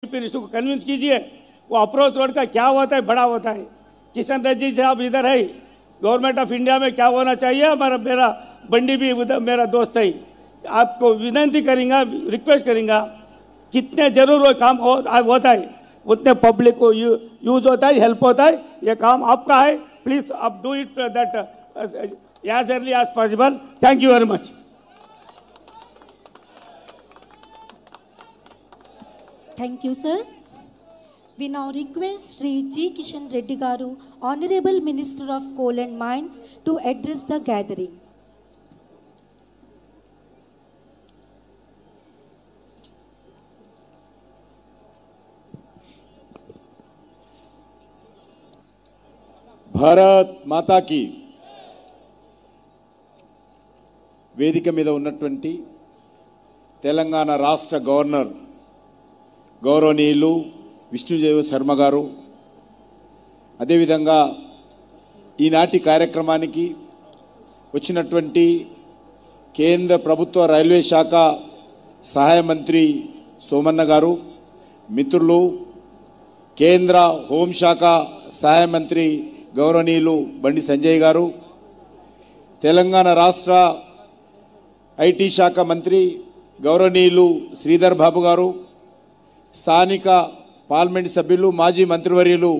फिर इसको कन्विंस कीजिए वो अप्रोच रोड का क्या होता है, बड़ा होता है। किशन रेड्डी साहब इधर है, गवर्नमेंट ऑफ इंडिया में क्या होना चाहिए, हमारा मेरा बंडी भी उधर मेरा दोस्त है। आपको विनती करेंगे, रिक्वेस्ट करेंगे, कितने जरूर वो काम होता है उतने पब्लिक को यूज होता है, हेल्प होता है। ये काम आपका है, प्लीज आप do it that as early as possible. Thank you very much. Thank you, sir. We now request Sri G. Kishan Reddy Garu, Honorable Minister of Coal and Mines, to address the gathering. Bharat Mata కీ. వేదిక మీద ఉన్నటువంటి తెలంగాణ రాష్ట్ర governor గౌరవనీయులు విష్ణుదేవ్ శర్మ గారు, అదేవిధంగా ఈనాటి కార్యక్రమానికి వచ్చినటువంటి కేంద్ర ప్రభుత్వ రైల్వే శాఖ సహాయ మంత్రి సోమన్న గారు, మిత్రులు, కేంద్ర హోంశాఖ సహాయ మంత్రి గౌరవనీయులు బండి సంజయ్ గారు, తెలంగాణ రాష్ట్ర ఐటీ శాఖ మంత్రి గౌరవనీయులు శ్రీధర్ బాబు గారు, స్థానిక పార్లమెంట్ సభ్యులు మాజీ మంత్రివర్యులు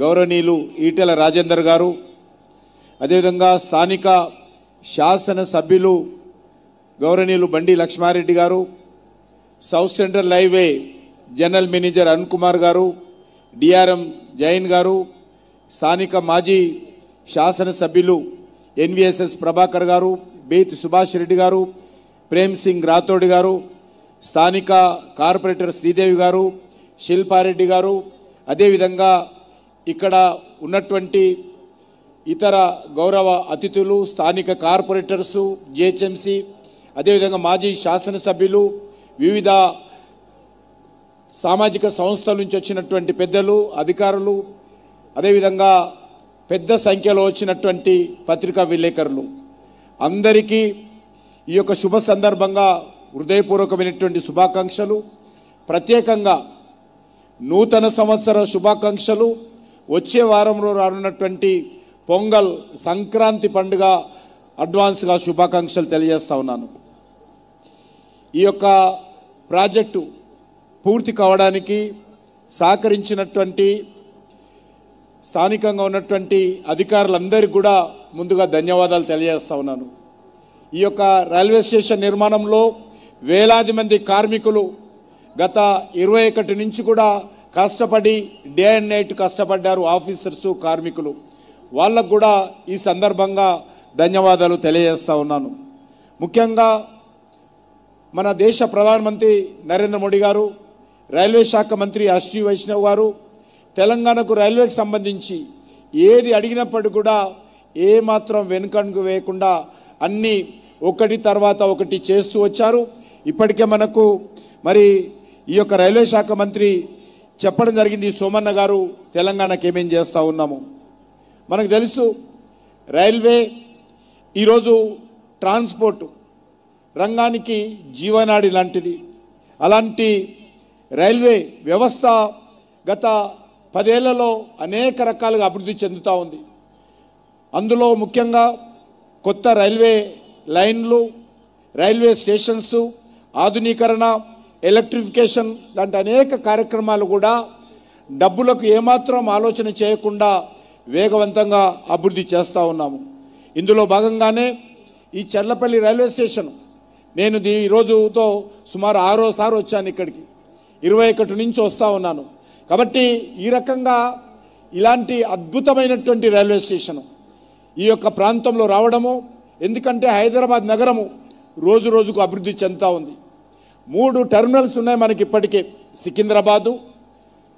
గౌరవనీయులు ఈటెల రాజేందర్ గారు, అదేవిధంగా స్థానిక శాసన సభ్యులు గౌరవనీయులు బండి లక్ష్మారెడ్డి గారు, south central highway general manager Arun Kumar గారు, డిఆర్ఎం జైన్ గారు, స్థానిక మాజీ శాసన సభ్యులు ఎన్విఎస్ఎస్ ప్రభాకర్ గారు, బేతి సుభాష్ రెడ్డి గారు, ప్రేమ్ సింగ్ రాథోడ్ గారు, స్థానిక కార్పొరేటర్ శ్రీదేవి గారు, శిల్పారెడ్డి గారు, అదేవిధంగా ఇక్కడ ఉన్నటువంటి ఇతర గౌరవ అతిథులు, స్థానిక కార్పొరేటర్సు, జిహెచ్ఎంసి, అదేవిధంగా మాజీ శాసనసభ్యులు, వివిధ సామాజిక సంస్థల నుంచి వచ్చినటువంటి పెద్దలు, అధికారులు, అదేవిధంగా పెద్ద సంఖ్యలో వచ్చినటువంటి పత్రికా విలేకరులు అందరికీ ఈ యొక్క శుభ సందర్భంగా హృదయపూర్వకమైనటువంటి శుభాకాంక్షలు. ప్రత్యేకంగా నూతన సంవత్సర శుభాకాంక్షలు. వచ్చే వారంలో రానున్నటువంటి పొంగల్ సంక్రాంతి పండుగ అడ్వాన్స్గా శుభాకాంక్షలు తెలియజేస్తా ఉన్నాను. ఈ యొక్క ప్రాజెక్టు పూర్తి కావడానికి సహకరించినటువంటి స్థానికంగా ఉన్నటువంటి అధికారులందరికీ కూడా ముందుగా ధన్యవాదాలు తెలియజేస్తా ఉన్నాను. ఈ యొక్క రైల్వే స్టేషన్ నిర్మాణంలో వేలాది మంది కార్మికులు గత 21 నుంచి కూడా కష్టపడి డే అండ్ నైట్ కష్టపడ్డారు. ఆఫీసర్సు, కార్మికులు, వాళ్ళకు కూడా ఈ సందర్భంగా ధన్యవాదాలు తెలియజేస్తా ఉన్నాను. ముఖ్యంగా మన దేశ ప్రధానమంత్రి నరేంద్ర మోడీ గారు, రైల్వే శాఖ మంత్రి అశ్విని వైష్ణవ్ గారు తెలంగాణకు రైల్వేకి సంబంధించి ఏది అడిగినప్పటికీ కూడా ఏమాత్రం వెనుకడుగు వేయకుండా అన్నీ ఒకటి తర్వాత ఒకటి చేస్తూ వచ్చారు. ఇప్పటికే మనకు మరి ఈ యొక్క రైల్వే శాఖ మంత్రి చెప్పడం జరిగింది, సోమన్న గారు తెలంగాణకి ఏమేం చేస్తూ ఉన్నాము. మనకు తెలుసు రైల్వే ఈరోజు ట్రాన్స్పోర్ట్ రంగానికి జీవనాడి లాంటిది. అలాంటి రైల్వే వ్యవస్థ గత 10 ఏళ్లలో అనేక రకాలుగా అభివృద్ధి చెందుతూ ఉంది. అందులో ముఖ్యంగా కొత్త రైల్వే లైన్లు, రైల్వే స్టేషన్స్ ఆధునీకరణ, ఎలక్ట్రిఫికేషన్ లాంటి అనేక కార్యక్రమాలు కూడా డబ్బులకు ఏమాత్రం ఆలోచన చేయకుండా వేగవంతంగా అభివృద్ధి చేస్తూ ఉన్నాము. ఇందులో భాగంగానే ఈ చర్లపల్లి రైల్వే స్టేషన్ నేను ఈ రోజుతో సుమారు 6వ వచ్చాను ఇక్కడికి. 21 నుంచి వస్తూ ఉన్నాను. కాబట్టి ఈ రకంగా ఇలాంటి అద్భుతమైనటువంటి రైల్వే స్టేషన్ ఈ యొక్క ప్రాంతంలో రావడము, ఎందుకంటే హైదరాబాద్ నగరము రోజు రోజుకు అభివృద్ధి చెందుతూ ఉంది. 3 టెర్మినల్స్ ఉన్నాయి మనకి ఇప్పటికే, సికింద్రాబాదు,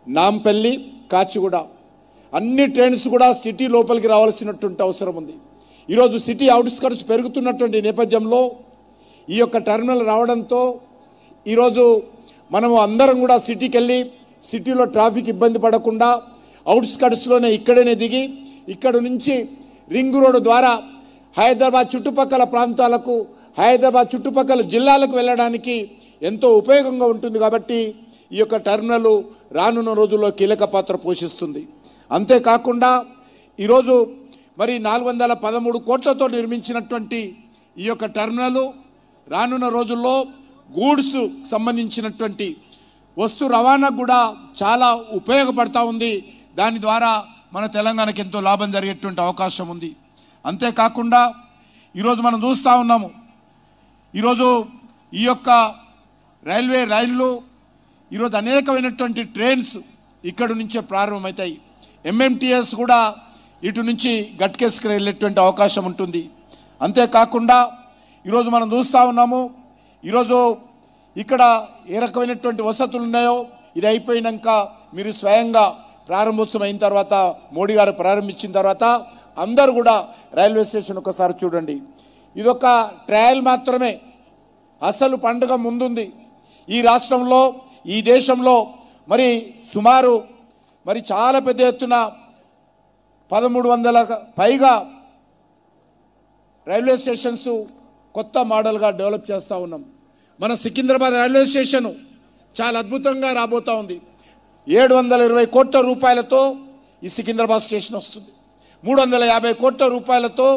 నాంపల్లి, కాచిగూడ. అన్ని ట్రైన్స్ కూడా సిటీ లోపలికి రావాల్సినటువంటి అవసరం ఉంది. ఈరోజు సిటీ అవుట్స్కర్ట్స్ పెరుగుతున్నటువంటి నేపథ్యంలో ఈ యొక్క టెర్మినల్ రావడంతో ఈరోజు మనము అందరం కూడా సిటీకి వెళ్ళి సిటీలో ట్రాఫిక్ ఇబ్బంది పడకుండా అవుట్స్కర్ట్స్లోనే ఇక్కడనే దిగి ఇక్కడ నుంచి రింగ్ రోడ్ ద్వారా హైదరాబాద్ చుట్టుపక్కల ప్రాంతాలకు, హైదరాబాద్ చుట్టుపక్కల జిల్లాలకు వెళ్ళడానికి ఎంతో ఉపయోగంగా ఉంటుంది. కాబట్టి ఈ యొక్క టెర్మినల్ రానున్న రోజుల్లో కీలక పాత్ర పోషిస్తుంది. అంతేకాకుండా ఈరోజు మరి 413 కోట్లతో నిర్మించినటువంటి ఈ యొక్క టెర్మినల్ రానున్న రోజుల్లో గూడ్స్ సంబంధించినటువంటి వస్తు రవాణాకు కూడా చాలా ఉపయోగపడతా ఉంది. దాని ద్వారా మన తెలంగాణకి ఎంతో లాభం జరిగేటువంటి అవకాశం ఉంది. అంతేకాకుండా ఈరోజు మనం చూస్తూ ఉన్నాము, ఈరోజు ఈ యొక్క రైళ్లు ఈరోజు అనేకమైనటువంటి ట్రైన్స్ ఇక్కడి నుంచే ప్రారంభమవుతాయి. ఎంఎంటీఎస్ కూడా ఇటు నుంచి గట్కేస్కి వెళ్ళేటువంటి అవకాశం ఉంటుంది. అంతేకాకుండా ఈరోజు మనం చూస్తూ ఉన్నాము, ఈరోజు ఇక్కడ ఏ రకమైనటువంటి వసతులు ఉన్నాయో ఇది అయిపోయినాక మీరు స్వయంగా ప్రారంభోత్సవం అయిన తర్వాత మోడీ గారు ప్రారంభించిన తర్వాత అందరూ కూడా రైల్వే స్టేషన్ ఒకసారి చూడండి. ఇదొక ట్రయల్ మాత్రమే, అసలు పండుగ ముందుంది. ఈ రాష్ట్రంలో ఈ దేశంలో మరి సుమారు మరి చాలా పెద్ద ఎత్తున 1300 పైగా రైల్వే స్టేషన్స్ కొత్త మోడల్గా డెవలప్ చేస్తూ ఉన్నాం. మన సికింద్రాబాద్ రైల్వే స్టేషను చాలా అద్భుతంగా రాబోతూ ఉంది. 720 కోట్ల రూపాయలతో ఈ సికింద్రాబాద్ స్టేషన్ వస్తుంది. 350 కోట్ల రూపాయలతో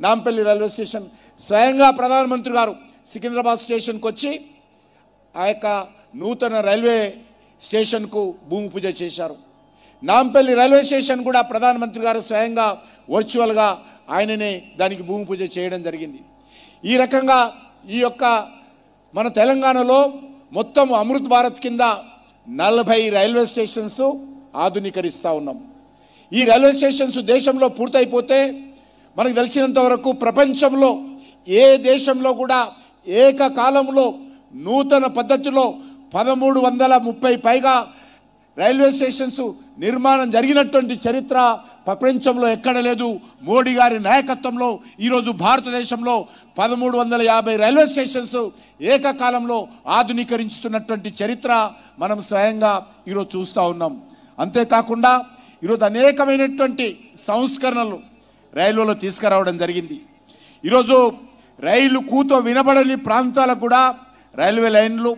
నాంపల్లి రైల్వే స్టేషన్. స్వయంగా ప్రధానమంత్రి గారు సికింద్రాబాద్ స్టేషన్కి వచ్చి ఆ యొక్క నూతన రైల్వే స్టేషన్కు భూమి పూజ చేశారు. నాంపల్లి రైల్వే స్టేషన్ కూడా ప్రధానమంత్రి గారు స్వయంగా వర్చువల్గా ఆయననే దానికి భూమి పూజ చేయడం జరిగింది. ఈ రకంగా ఈ యొక్క మన తెలంగాణలో మొత్తం అమృత్ భారత్ కింద 40 రైల్వే స్టేషన్స్ ఆధునీకరిస్తూ ఉన్నాం. ఈ రైల్వే స్టేషన్స్ దేశంలో పూర్తయిపోతే మనకు తెలిసినంత వరకు ప్రపంచంలో ఏ దేశంలో కూడా ఏకకాలంలో నూతన పద్ధతిలో 1330 పైగా రైల్వే స్టేషన్స్ నిర్మాణం జరిగినటువంటి చరిత్ర ప్రపంచంలో ఎక్కడ లేదు. మోడీ గారి నాయకత్వంలో ఈరోజు భారతదేశంలో 1350 రైల్వే స్టేషన్స్ ఏకకాలంలో ఆధునీకరించుతున్నటువంటి చరిత్ర మనం స్వయంగా ఈరోజు చూస్తూ ఉన్నాం. అంతేకాకుండా ఈరోజు అనేకమైనటువంటి సంస్కరణలు రైల్వేలో తీసుకురావడం జరిగింది. ఈరోజు రైలు కూతో వినబడని ప్రాంతాలకు కూడా రైల్వే లైన్లు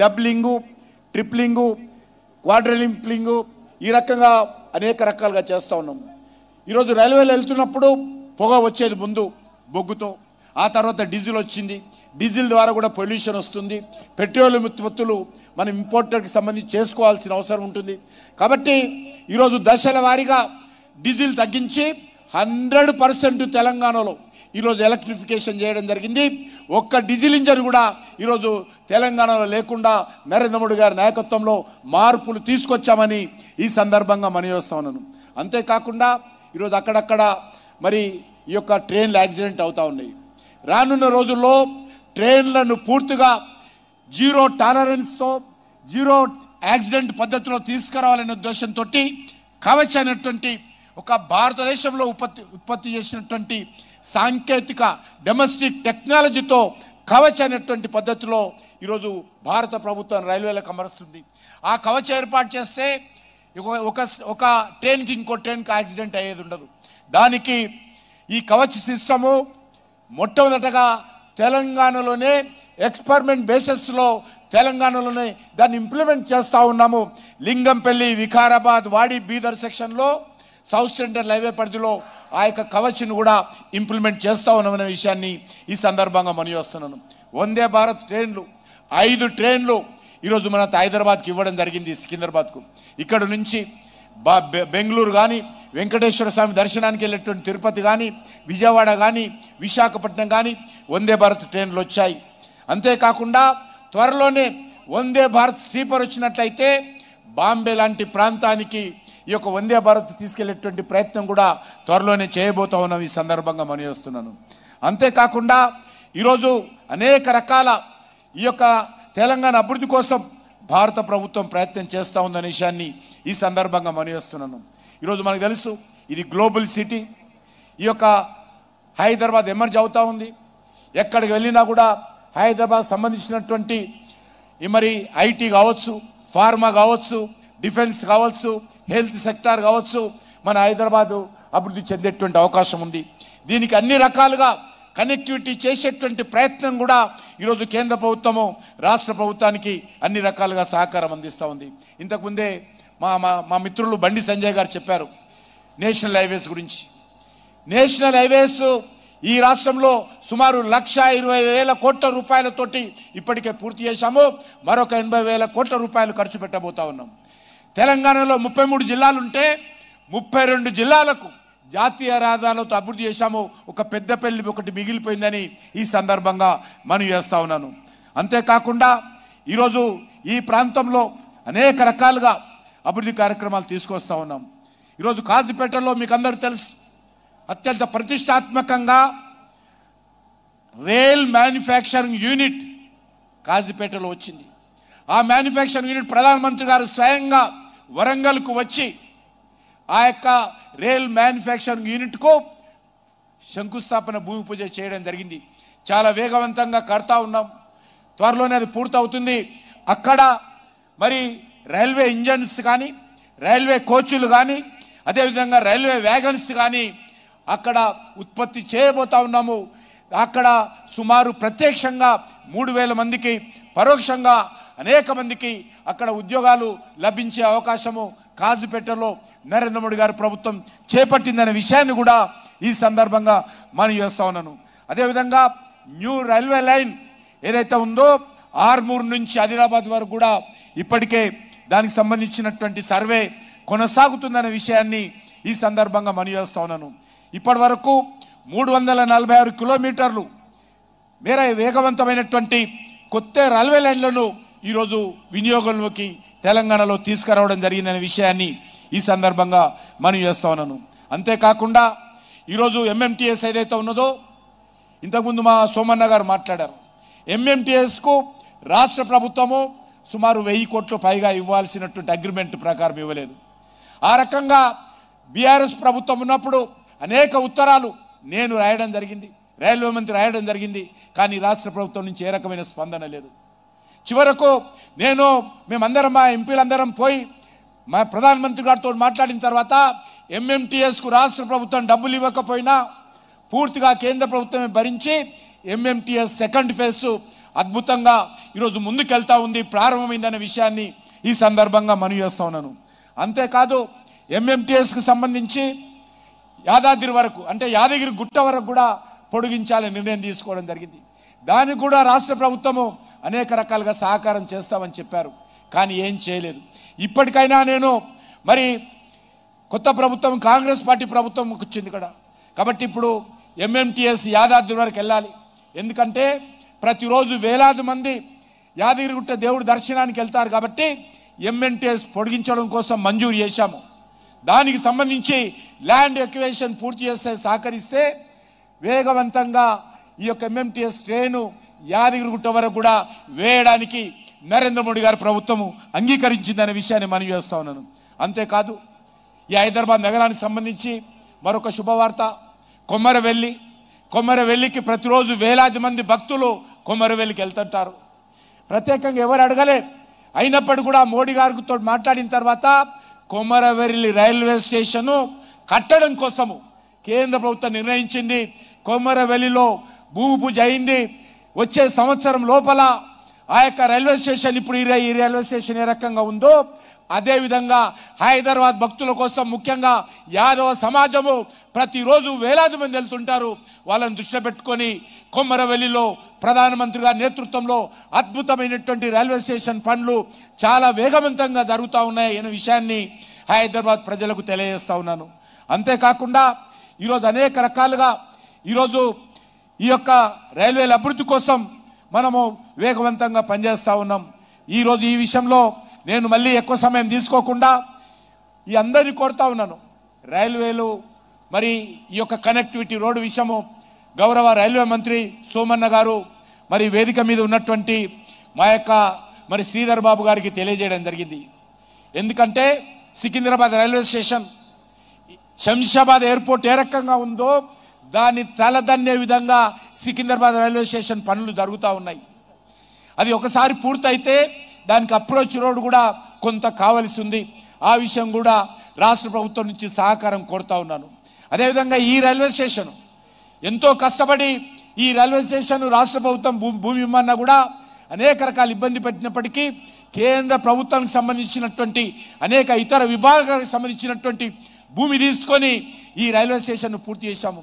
డబ్లింగు, ట్రిప్లింగు, క్వాడ్రిలింప్లింగు ఈ రకంగా అనేక రకాలుగా చేస్తూ ఉన్నాం. ఈరోజు రైల్వేలో వెళ్తున్నప్పుడు పొగ వచ్చేది ముందు బొగ్గుతో, ఆ తర్వాత డీజిల్ వచ్చింది. డీజిల్ ద్వారా కూడా పొల్యూషన్ వస్తుంది. పెట్రోలియం ఉత్పత్తులు మనం ఇంపోర్టర్కి సంబంధించి చేసుకోవాల్సిన అవసరం ఉంటుంది. కాబట్టి ఈరోజు దశల వారీగా డీజిల్ తగ్గించి 100% తెలంగాణలో ఈరోజు ఎలక్ట్రిఫికేషన్ చేయడం జరిగింది. ఒక్క డీజిల్ ఇంజన్ కూడా ఈరోజు తెలంగాణలో లేకుండా నరేంద్ర మోడీ గారి నాయకత్వంలో మార్పులు తీసుకొచ్చామని ఈ సందర్భంగా మనవి చేస్తా ఉన్నాను. అంతేకాకుండా ఈరోజు అక్కడక్కడ మరి ఈ యొక్క ట్రైన్లు యాక్సిడెంట్ అవుతూ ఉన్నాయి. రానున్న రోజుల్లో ట్రైన్లను పూర్తిగా జీరో టాలరెన్స్తో జీరో యాక్సిడెంట్ పద్ధతిలో తీసుకురావాలనే ఉద్దేశంతో కవచ్ అనేటువంటి ఒక భారతదేశంలో ఉత్పత్తి చేసినటువంటి సాంకేతిక డొమెస్టిక్ టెక్నాలజీతో కవచ్ అనేటువంటి పద్ధతిలో ఈరోజు భారత ప్రభుత్వం రైల్వేలకు అమరుస్తుంది. ఆ కవచ్ ఏర్పాటు చేస్తే ఒక ట్రైన్కి ఇంకో ట్రైన్కి యాక్సిడెంట్ అయ్యేది ఉండదు. దానికి ఈ కవచ్ సిస్టము మొట్టమొదటగా తెలంగాణలోనే ఎక్స్పెరిమెంట్ బేసిస్లో తెలంగాణలోనే దాన్ని ఇంప్లిమెంట్ చేస్తూ ఉన్నాము. లింగంపల్లి, వికారాబాద్, వాడి, బీదర్ సెక్షన్లో సౌత్ సెంట్రల్ హైవే పరిధిలో ఆ యొక్క కవచ్ను కూడా ఇంప్లిమెంట్ చేస్తూ ఉన్నామనే విషయాన్ని ఈ సందర్భంగా మనవి చేస్తున్నాను. వందే భారత్ ట్రైన్లు 5 ట్రైన్లు ఈరోజు మన హైదరాబాద్కి ఇవ్వడం జరిగింది, సికింద్రాబాద్కు. ఇక్కడ నుంచి బెంగళూరు కానీ, వెంకటేశ్వర స్వామి దర్శనానికి వెళ్ళేటువంటి తిరుపతి కానీ, విజయవాడ కానీ, విశాఖపట్నం కానీ వందే భారత్ ట్రైన్లు వచ్చాయి. అంతేకాకుండా త్వరలోనే వందే భారత్ స్లీపర్ వచ్చినట్లయితే బాంబే లాంటి ప్రాంతానికి ఈ యొక్క వందే భారత్ తీసుకెళ్లేటువంటి ప్రయత్నం కూడా త్వరలోనే చేయబోతా ఉన్నాం. ఈ సందర్భంగా మనవి చేస్తున్నాను. అంతేకాకుండా ఈరోజు అనేక రకాల ఈ యొక్క తెలంగాణ అభివృద్ధి కోసం భారత ప్రభుత్వం ప్రయత్నం చేస్తూ ఉందనే విషయాన్ని ఈ సందర్భంగా మనవి చేస్తున్నాను. ఈరోజు మనకు తెలుసు ఇది గ్లోబల్ సిటీ. ఈ యొక్క హైదరాబాద్ ఎమర్జ్ అవుతూ ఉంది. ఎక్కడికి వెళ్ళినా కూడా హైదరాబాద్ సంబంధించినటువంటి మరి ఐటీ కావచ్చు, ఫార్మా కావచ్చు, డిఫెన్స్ కావచ్చు, హెల్త్ సెక్టార్ కావచ్చు, మన హైదరాబాదు అభివృద్ధి చెందేటువంటి అవకాశం ఉంది. దీనికి అన్ని రకాలుగా కనెక్టివిటీ చేసేటువంటి ప్రయత్నం కూడా ఈరోజు కేంద్ర ప్రభుత్వము రాష్ట్ర ప్రభుత్వానికి అన్ని రకాలుగా సహకారం అందిస్తూ ఉంది. ఇంతకుముందే మా మిత్రులు బండి సంజయ్ గారు చెప్పారు నేషనల్ హైవేస్ గురించి. నేషనల్ హైవేస్ ఈ రాష్ట్రంలో సుమారు 1,20,000 కోట్ల రూపాయలతోటి ఇప్పటికే పూర్తి చేశాము. మరొక 80,000 కోట్ల రూపాయలు ఖర్చు పెట్టబోతా ఉన్నాం. తెలంగాణలో 33 జిల్లాలుంటే 32 జిల్లాలకు జాతీయ రహదారులతో అభివృద్ధి చేశాము. ఒక పెద్దపల్లి ఒకటి మిగిలిపోయిందని ఈ సందర్భంగా మనవి చేస్తా ఉన్నాను. అంతేకాకుండా ఈరోజు ఈ ప్రాంతంలో అనేక రకాలుగా అభివృద్ధి కార్యక్రమాలు తీసుకొస్తా ఉన్నాం. ఈరోజు కాజీపేటలో మీకు అందరూ తెలుసు, అత్యంత ప్రతిష్టాత్మకంగా రైల్ మ్యానుఫ్యాక్చరింగ్ యూనిట్ కాజీపేటలో వచ్చింది. ఆ మ్యానుఫ్యాక్చరింగ్ యూనిట్ ప్రధానమంత్రి గారు స్వయంగా వరంగల్కు వచ్చి ఆ యొక్క రైల్ మ్యానుఫ్యాక్చరింగ్ యూనిట్కు శంకుస్థాపన భూమి పూజ చేయడం జరిగింది. చాలా వేగవంతంగా కడతా ఉన్నాం. త్వరలోనే అది పూర్తవుతుంది. అక్కడ మరి రైల్వే ఇంజన్స్ కానీ, రైల్వే కోచ్లు కానీ, అదేవిధంగా రైల్వే వ్యాగన్స్ కానీ అక్కడ ఉత్పత్తి చేయబోతా ఉన్నాము. అక్కడ సుమారు ప్రత్యక్షంగా 3,000 మందికి, పరోక్షంగా అనేక మందికి అక్కడ ఉద్యోగాలు లభించే అవకాశము కాజీపేటలో నరేంద్ర మోడీ గారి ప్రభుత్వం చేపట్టిందనే విషయాన్ని కూడా ఈ సందర్భంగా మనం చేస్తా ఉన్నాను. అదేవిధంగా న్యూ రైల్వే లైన్ ఏదైతే ఉందో ఆర్మూర్ నుంచి ఆదిలాబాద్ వరకు కూడా ఇప్పటికే దానికి సంబంధించినటువంటి సర్వే కొనసాగుతుందనే విషయాన్ని ఈ సందర్భంగా మనం చేస్తా ఉన్నాను. ఇప్పటి వరకు 346 కిలోమీటర్లు మేర వేగవంతమైనటువంటి కొత్త రైల్వే లైన్లను ఈరోజు వినియోగంలోకి తెలంగాణలో తీసుకురావడం జరిగిందనే విషయాన్ని ఈ సందర్భంగా మనం చేస్తా ఉన్నాను. అంతేకాకుండా ఈరోజు ఎంఎంటీఎస్ ఏదైతే ఉన్నదో, ఇంతకుముందు మా సోమన్న గారు మాట్లాడారు, ఎంఎంటీఎస్కు రాష్ట్ర ప్రభుత్వము సుమారు 1000 కోట్ల పైగా ఇవ్వాల్సినటువంటి అగ్రిమెంట్ ప్రకారం ఇవ్వలేదు. ఆ రకంగా బీఆర్ఎస్ ప్రభుత్వం ఉన్నప్పుడు అనేక ఉత్తరాలు నేను రాయడం జరిగింది, రైల్వే మంత్రి రాయడం జరిగింది. కానీ రాష్ట్ర ప్రభుత్వం నుంచి ఏ రకమైన స్పందన లేదు. చివరకు మేమందరం మా ఎంపీలందరం పోయి మా ప్రధానమంత్రి గారితో మాట్లాడిన తర్వాత ఎంఎంటీఎస్కు రాష్ట్ర ప్రభుత్వం డబ్బులు ఇవ్వకపోయినా పూర్తిగా కేంద్ర ప్రభుత్వమే భరించి ఎంఎంటీఎస్ సెకండ్ ఫేజ్ అద్భుతంగా ఈరోజు ముందుకెళ్తా ఉంది, ప్రారంభమైందనే విషయాన్ని ఈ సందర్భంగా మనవి చేస్తా ఉన్నాను. అంతేకాదు ఎంఎంటీఎస్కి సంబంధించి యాదాద్రి వరకు, అంటే యాదగిరి గుట్ట వరకు కూడా పొడిగించాలని నిర్ణయం తీసుకోవడం జరిగింది. దానికి కూడా రాష్ట్ర ప్రభుత్వము అనేక రకాలుగా సహకారం చేస్తామని చెప్పారు, కానీ ఏం చేయలేదు. ఇప్పటికైనా నేను మరి కొత్త ప్రభుత్వం కాంగ్రెస్ పార్టీ ప్రభుత్వం వచ్చింది ఇక్కడ కాబట్టి ఇప్పుడు ఎంఎంటీఎస్ యాదాద్రి వరకు వెళ్ళాలి. ఎందుకంటే ప్రతిరోజు వేలాది మంది యాదగిరిగుట్ట దేవుడి దర్శనానికి వెళ్తారు కాబట్టి ఎంఎంటీఎస్ పొడిగించడం కోసం మంజూరు చేశాము. దానికి సంబంధించి ల్యాండ్ ఎక్విజిషన్ పూర్తి చేస్తే సహకరిస్తే వేగవంతంగా ఈ యొక్క ఎంఎంటీఎస్ ట్రైను యాదగిరిగుట్ట వరకు కూడా వేయడానికి నరేంద్ర మోడీ గారి ప్రభుత్వము అంగీకరించిందనే విషయాన్ని మనం చేస్తా ఉన్నాను. అంతేకాదు ఈ హైదరాబాద్ నగరానికి సంబంధించి మరొక శుభవార్త, కొమ్మరవెల్లికి ప్రతిరోజు వేలాది మంది భక్తులు కొమ్మరవెల్లికి వెళ్తుంటారు. ప్రత్యేకంగా ఎవరు అడగలే, అయినప్పటికీ కూడా మోడీ గారితో మాట్లాడిన తర్వాత కొమ్మరవెల్లి రైల్వే స్టేషను కట్టడం కోసము కేంద్ర ప్రభుత్వం నిర్ణయించింది. కొమ్మరవెల్లిలో భూమి పూజ అయింది. వచ్చే సంవత్సరం లోపల ఆ యొక్క రైల్వే స్టేషన్ ఇప్పుడు ఈ రైల్వే స్టేషన్ ఏ రకంగా ఉందో అదేవిధంగా హైదరాబాద్ భక్తుల కోసం ముఖ్యంగా యాదవ సమాజము ప్రతిరోజు వేలాది మంది వెళ్తుంటారు. వాళ్ళని దృష్టిలో పెట్టుకొని కొమ్మరవెల్లిలో ప్రధానమంత్రి గారి నేతృత్వంలో అద్భుతమైనటువంటి రైల్వే స్టేషన్ పనులు చాలా వేగవంతంగా జరుగుతూ ఉన్నాయి అనే విషయాన్ని హైదరాబాద్ ప్రజలకు తెలియజేస్తూ ఉన్నాను. అంతేకాకుండా ఈరోజు అనేక రకాలుగా ఈరోజు ఈ యొక్క రైల్వేల అభివృద్ధి కోసం మనము వేగవంతంగా పనిచేస్తూ ఉన్నాం. ఈరోజు ఈ విషయంలో నేను మళ్ళీ ఎక్కువ సమయం తీసుకోకుండా ఈ అందరినీ కోరుతా ఉన్నాను. రైల్వేలు మరి ఈ యొక్క కనెక్టివిటీ రోడ్డు విషయము గౌరవ రైల్వే మంత్రి సోమన్న గారు మరి వేదిక మీద ఉన్నటువంటి మా యొక్క మరి శ్రీధర్ బాబు గారికి తెలియజేయడం జరిగింది. ఎందుకంటే Secunderabad railway station, Shamshabad airport ఏ రకంగా ఉందో దాన్ని తలదన్నే విధంగా సికింద్రాబాద్ రైల్వే స్టేషన్ పనులు జరుగుతూ ఉన్నాయి. అది ఒకసారి పూర్తయితే దానికి అప్రోచ్ రోడ్ కూడా కొంత కావలసి ఉంది. ఆ విషయం కూడా రాష్ట్ర ప్రభుత్వం నుంచి సహకారం కోరుతా ఉన్నాను. అదేవిధంగా ఈ రైల్వే స్టేషన్ ఎంతో కష్టపడి ఈ రైల్వే స్టేషన్ రాష్ట్ర ప్రభుత్వం భూమి ఇమ్మన్నా కూడా అనేక రకాల ఇబ్బంది పెట్టినప్పటికీ కేంద్ర ప్రభుత్వానికి సంబంధించినటువంటి అనేక ఇతర విభాగాలకు సంబంధించినటువంటి భూమి తీసుకొని ఈ రైల్వే స్టేషన్ను పూర్తి చేశాము.